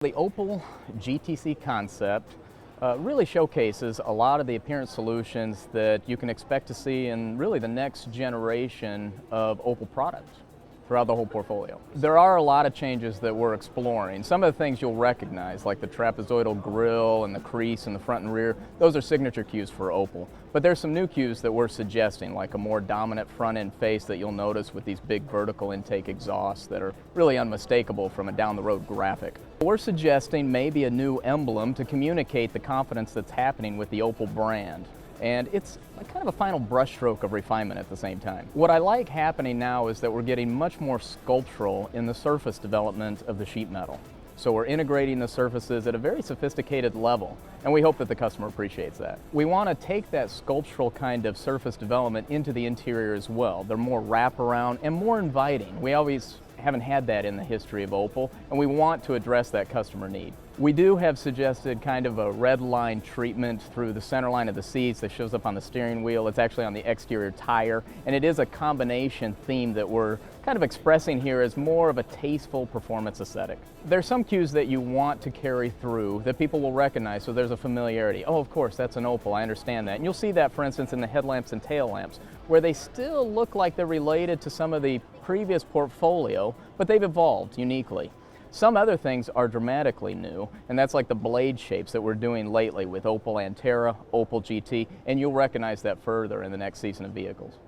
The Opel GTC Concept really showcases a lot of the appearance solutions that you can expect to see in really the next generation of Opel products throughout the whole portfolio. There are a lot of changes that we're exploring. Some of the things you'll recognize, like the trapezoidal grille and the crease in the front and rear, those are signature cues for Opel. But there's some new cues that we're suggesting, like a more dominant front-end face that you'll notice with these big vertical intake exhausts that are really unmistakable from a down-the-road graphic. We're suggesting maybe a new emblem to communicate the confidence that's happening with the Opel brand. And it's kind of a final brushstroke of refinement at the same time. What I like happening now is that we're getting much more sculptural in the surface development of the sheet metal. So we're integrating the surfaces at a very sophisticated level, and we hope that the customer appreciates that. We want to take that sculptural kind of surface development into the interior as well. They're more wraparound and more inviting. We always haven't had that in the history of Opel, and we want to address that customer need. We do have suggested kind of a red line treatment through the center line of the seats that shows up on the steering wheel. It's actually on the exterior tire, and it is a combination theme that we're kind of expressing here as more of a tasteful performance aesthetic. There's some cues that you want to carry through that people will recognize, so there's a familiarity. Oh, of course, that's an Opel, I understand that. And you'll see that, for instance, in the headlamps and tail lamps, where they still look like they're related to some of the previous portfolio, but they've evolved uniquely. Some other things are dramatically new, and that's like the blade shapes that we're doing lately with Opel Antera, Opel GT, and you'll recognize that further in the next season of vehicles.